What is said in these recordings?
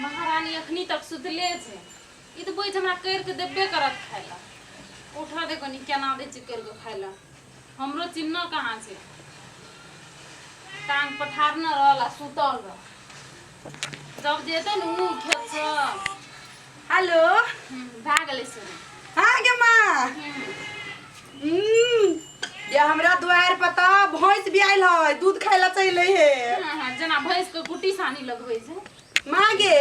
महारानी अखनी तक सुतले छे। ई तो बोझ हमरा कर के देबे करत खाइला। उठा दे कनी केना दे छी कर के खाइला। हमरो चिन्ह कहाँ छे? टांग पठार न रहला सुतल रह। जब जेते न उ खेत छ। हेलो भाग गेले से। हाँ गे माँ ये हमरा दुआर पता भैंस भी आइल है दूध खाइला चले है। हां जना भैंस के कुटी सानी लगबै छै। माँ गे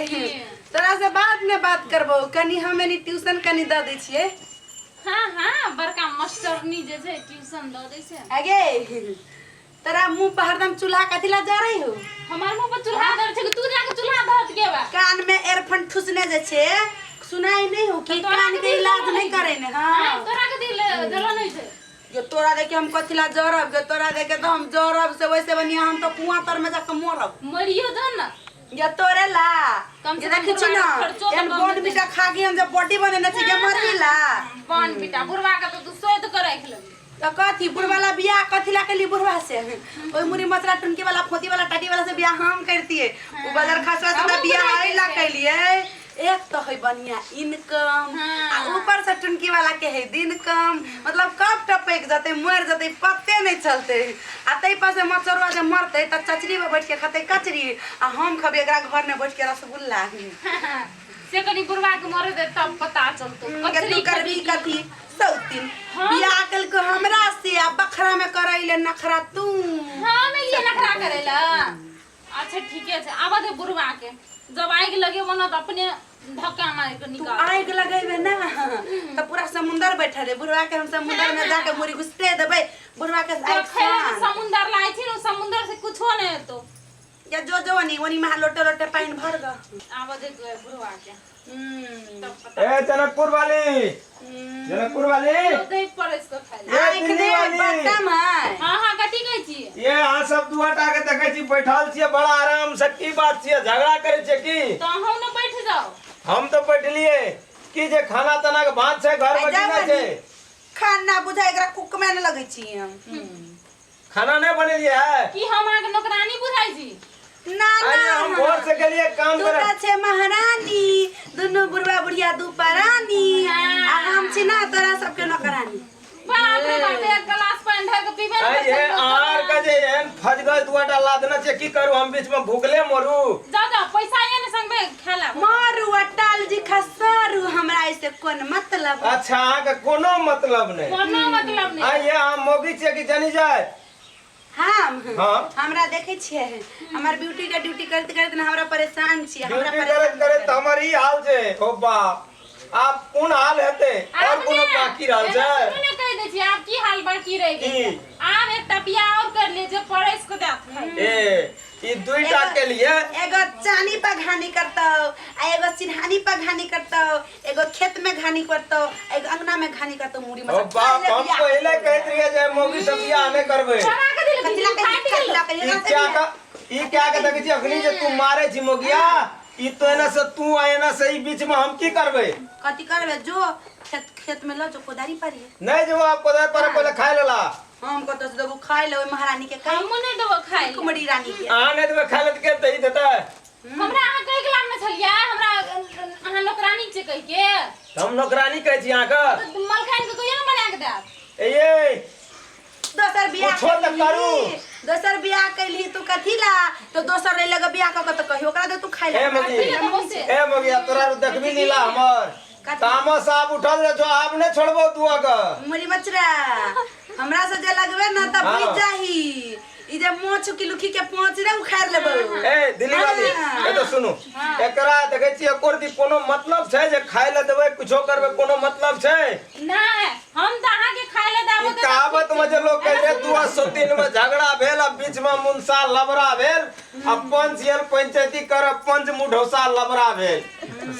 तोरा से बाद में बात करबो कनी हमें ट्यूशन कनी द दै छियै। हां बड़का मास्टरनी जे छै ट्यूशन द दै छै। आगे तोरा मुंह पर हरदम चूल्हा कथिला जा रही हो? हमार मुंह पर चूल्हा धर छै तू जाके चूल्हा धर के बा। कान में एयरफोन ठुसने जे छे सुनाई नहीं हो कि कान के इलाज नहीं करे ने। हां तोरा के दिल जलो नहीं छै। जो तोरा देखे हम कथिला जरब जो तोरा देखे तो हम जरब से वैसे बनिया हम तो कुआं तर में जाके मरब। मरियो जन ना ये तोरे ला कम से ये कम देखि छी ना एन बोन बिटा खा के हम जब बॉडी बनेने छी के मरिला पान बिटा बुढ़वा के तो तू सोइत कर राख लेबी। तो कथी बुढ़वाला बियाह कथिला के लिए बुढ़वा से ओई मुरी मसरा टुनकी वाला फोती वाला टाटी वाला से बियाह हम करतिए उ बाजार खासवा से बियाह आइला कैलिए। एक तो है बढ़िया इनकम आ ऊपर से टुनकी वाला के है दिन कम मतलब कब टपक जाते मर जाते पत्ते नहीं चलते। आ तई पास से मचरवा जे मरते त चचरी में बैठ के खाते कचरी आ हम खबे एकरा घर में बैठ के रसगुल्ला से कनी बुढ़वा के मरे दे तब पता चलतो कचरी करबी कथी सौतीन बियाह कल को हमरा से आ बखरा में करैले नखरा तू। हां मैं ये नखरा करेला। अच्छा ठीक है आवा दे बुढ़वा के जब आग लगे बना तो अपने धक्का मार के निकाल। आग लगेबे ना तो पूरा समुंदर बैठा रे बुढ़वा के हम समुंदर में जाके मुरी घुसते देबे बुढ़वा के आग समुंदर लाई थी समुंदर से कुछ हो नहीं तो या जो जवानी वनी में लोटे लोटे पानी भर ग आवा दे बुढ़वा के। ए जनकपुर वाली तो देख पर इसको खाइला आँख दे बट्टा में। हां कथि कहै छी? ये हां सब दुआटा के देखै छी बैठल छियै बड़ा आराम से की बात छियै झगड़ा करे छियै की? तो हम न बैठ जाओ। हम तो बैठलिए की जे खाना तना के भात छै घर में ना छै खाना बुझा एकरा कुक में न लगै छी हम खाना नहीं बनेलिए है की हमरा के नौकरानी बुझाई छी? ना ना हम भोर से गेलिए काम तू करे। त छे महारानी दोनों बुढ़वा बुढ़िया दू परानी आ हम छी ना तोरा सबके नौकरानी। बाप रे बाप एक गिलास पानी ढार के पीबे ए ये आर का जे एन फजगल दुआटा लादना छै की करू हम बीच में भूखले मरू। जा पैसा ये ने संग में खेला मारू अटाल जी खसरू हमरा ऐसे कोन मतलब। अच्छा आके कोनो मतलब नहीं कोनो मतलब नहीं। आ ये हम मोगी छियै कि जानी जाय हम हां हमरा देखे छिए हमर ब्यूटी के ड्यूटी करते करते ना हमरा परेशान छी हमरा ड्यूटी करे हमारी हाल छै ओ बाप आप कौन हाल हेते और कोनो बाकी रहल छै? सुने कह दे छी आप की हाल बाकी रह गई आप एक टपिया और कर ले जो पड़े इसको दे ए ई दुईटा के लिए एगो चानी पर घानी करतो आ एगो सिरहानी पर घानी करतो एगो खेत में घानी करतो एगो अंगना में घानी करतो मुड़ी में। ओ बाप हम पहले कहत रहिए जे मोगी सब बियाह नहीं करबे ई क्या के देखै छी अखनी जे तू मारे छी मोगिया ई तो एना से तू आएना से ई बीच में हम की करबे? कथि करबे जो खेत में लो जो कोदारी पारी नहीं जो आप कोदार पर पहले खाए लेला हम कतो से देबो खाइ ले महारानी के खाइ हम नहीं देबो खाइ कुमड़ी रानी के आ नहीं देबे खाए ले के दई देता हमरा आ कह गलाम में छलिया हमरा अहाँ नौकरानी छै कह के हम नौकरानी कहै छी अहाँ का मलखान के कोई ना बना के दे ए दोसर बियाह छोड़ तक करू दोसर बियाह कैली तू कथि ला तो दोसर रे लगे बियाह क त कहियो ओकरा दे तू खाइ ले। ए मोगिया तोरा देखबी नीला हमर कामो साहब उठल जो आप ने छोड़बो तू अगर मुरी बचरा हमरा से जे लगबे ना त बुझ जाही ई जे मोछ की लुखी के पहुंच रे उखाड़ लेबो। ए दिल्ली वाली ए तो सुनो एकरा देखै छी एकोरती कोनो मतलब छै जे खाइ ले देबै कुछो करबै कोनो मतलब छै ना हम त अहाँ के खाइ ले देबो ई कहावत में जे लोग कहै रे 203 में झगड़ा भेल आ बीच में मुनसा लबरा भेल आ पंच यल पंचायती कर पंच मुढौसा लबरा भेल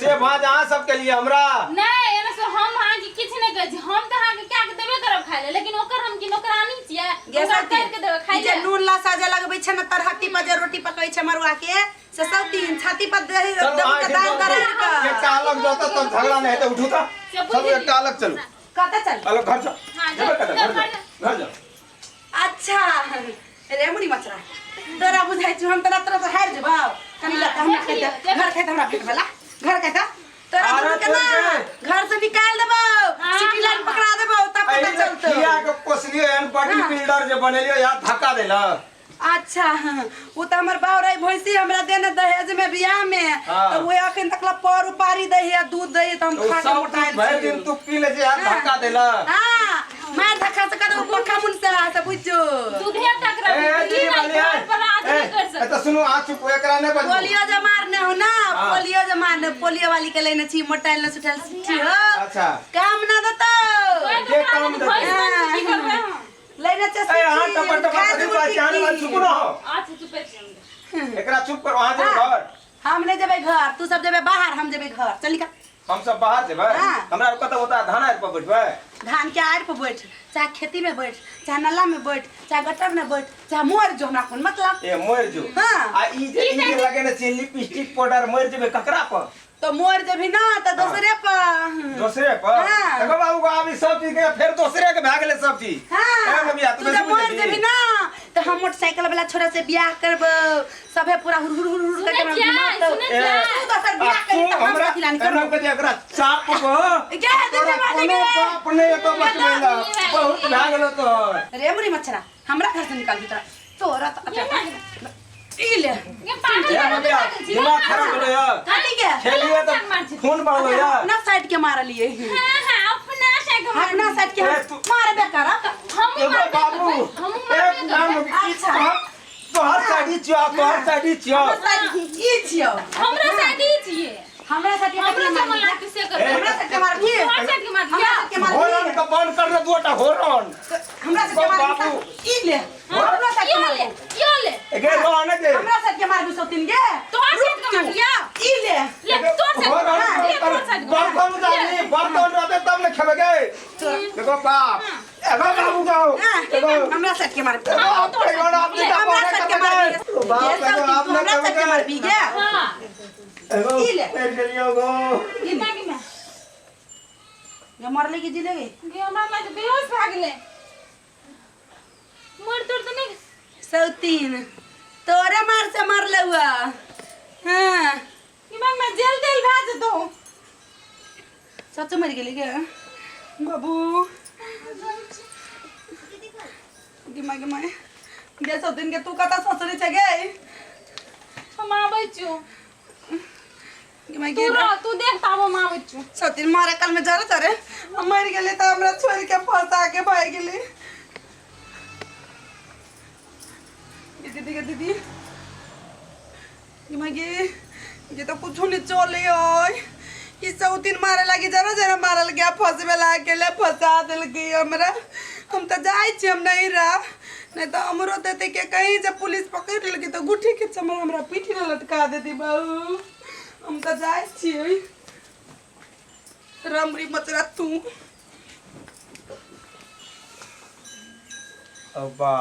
से बात अहाँ सब के लिए हमरा नहीं एना से हम अहाँ के किछ नहीं कहै छी हम त अहाँ के क्या के देबे करब खाइ ले लेकिन ओकर हम की नौकरानी छियै ओकर कर के देबे खाइ ले नून ला साजे लगबै छै न तरहट्टी पर जे रोटी पकै छै मरुआ के से सब तीन छाती पर दे देबो के दाल दरा के एक अलग जाता तब झगड़ा नहीं है तो उठू था सब एक अलग चल कत चल अलग घर जा घर जा अच्छा रे मुड़ी मचरा तोरा बुझाइ छु हम तोरा तरफ हार जबाव कनी लता हमरा कहता घर कहता हमरा भेट वाला घर कहता तोरा अरे दुनू के ना घर से निकाल देबो सिटी लाइन पकड़ा देबो तब पता चलतो किया के पोसलियो एन बॉडी बिल्डर जे बनेलियो या धक्का देला अच्छा वो तो हमर बाव रही भैंसी हमरा देने दहेज में बियाह में तो वो अखन तक ला पर उपारी दही है दूध दही तो हम खा के मोटाइल भाई दिन तू पी ले जे धक्का देला हां मार धक्का से कर पक्का मुन से बुझो दूधे तक ए रख दीदी वाली पर आज नहीं कर ए सकते तो सुनो आ चुप एकरा ने बज पोलियो जे मारने हो ना पोलियो जे मारने पोलियो वाली के लेने छी मोटाइल न सुटाइल छी हो अच्छा काम ना दतो ये काम दे की करबे हम लेने से ए हां टपट टपट पहचान वाला चुप न हो आज चुपे छी एकरा चुप कर वहां जे घर हम ले जेबे घर तू सब जेबे बाहर हम जेबे घर चल निकल हम सब बाहर जेबे हमरा कत होता धान आर पर बैठबे धान के आड़ पर बैठ चाहे खेती में बैठ चाहे नाला में बैठ चाहे गटर में बैठ चाहे मोर जो हमरा कोन मतलब ए मोर जो हां आ ई जे लगे ने चिल्ली लिपस्टिक पाउडर मोर जेबे ककरा पर तो मोर जभी ना तो दूसरे पर दूसरे पर हाँ। देखो बाबू को अभी सब चीज के फिर दूसरे के भाग ले सब चीज हां ए मम्मी तू तो मोर जभी ना तो हम मोटरसाइकिल वाला छोरा से बियाह करब सबे पूरा हुर हुर हुर हुर करके सुने तो सर बियाह करी तो हमरा हम खिलानी हमरा के एकरा चाप को क्या दे दे मार कोनो बाप ने तो बचवेला बहुत भागलो तो रे मुरी मच्छरा हमरा घर से निकाल भीतर तोरा तो अच्छा ई ले ये पागल ए मम्मी दिमाग खराब हो गया काटी के खेलिए तो खून बह गया ना साइड के मार लिए हां हां अपना से अपना साइड के मार बे करा हम एगो बाबू एक नाम अच्छा तोहर साड़ी चिया तोहर साड़ी चिया ई छियो हमरा साथी छिए हमरा साथ हमरा से मन लागते से कर हमरा साथ के मार भी हमरा साथ के मार हमरा साथ के मार होरन का बंद कर दे दुटा होरन हमरा साथ के मार बाबू। ई ले हमरा साथ के मार यो ले एके रोने दे हमरा साथ के मार भी सो तीन गे तोहर साथ के मार या ई ले ले तोहर साथ बर्तन जानी बर्तन रहते तब न खेबेगे देखो बाप एगो बाबू जाओ एगो हमरा साथ के मार हमरा साथ के मार बाप एगो आप हमरा साथ के मार भी गे हां एगो ई ले। पेट गलियो गो ये मांगी में ये मरले की जिले गे ये हमरा लाग बेहोश भाग ले मर तोड़ तो नहीं सौतीन तोरे मार से मरले हुआ हां ये मांग में जेल तेल भाज दो सच मर गेली गे बाबू दिमाग में गे सौतीन के तू कता ससुरी छ गे हम आबै छु दिमाग तू रह तू देख ताबो हम आबै छु सौतीन मारे कल में जरूरत रे हम मर गेली त हमरा छोड़ के फंसा के भाग गेली दीदी दिमागी ये तो कुछ नहीं चले ओय ई सौतीन मारे लगी जरा जरा मारल गया फंसबे लाग गेले फंसा देल गई हमरा हम तो जाई छी हम नहीं रहा नहीं तो हमरो देते के कहीं से पुलिस पकड़ लेगी तो गुठी के चमड़ हमरा पीठी में लटका देती बाबू हम तो जाई छी रमरी मचरा तू अब्बा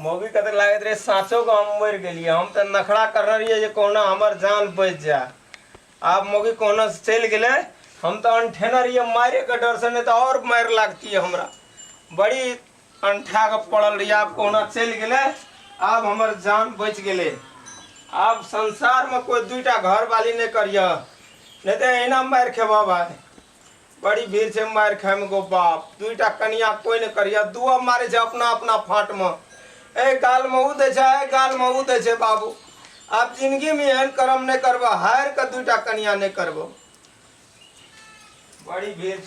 मोगी कते लागत रे साँचो को हम मर गेलिए हम तो नखड़ा कर रही है कोना हमर जान बच जा आप मोगी कोना से चल गेले हम तो अनठेना रही मारे के डर से नहीं तो और मार लगती है हमरा बड़ी अंठा के पड़ल रही आप कोना चल गेले अब हमर जान बच गेले अब संसार में कोई दुईटा घर वाली नहीं करिए नहीं तो एना मार खेबा भाई बड़ी भीड़ से मार खाए में गो बाप दुईटा कनिया कोई नहीं करिए दुआ मारे छे अपना अपना फाट में ए गाल में ऊ दे छे गाल में ऊ दे छे बाबू आप जिंदगी में एहन कर्म नहीं करबो हार के दुईटा कनिया नहीं करबो बड़ी भीड़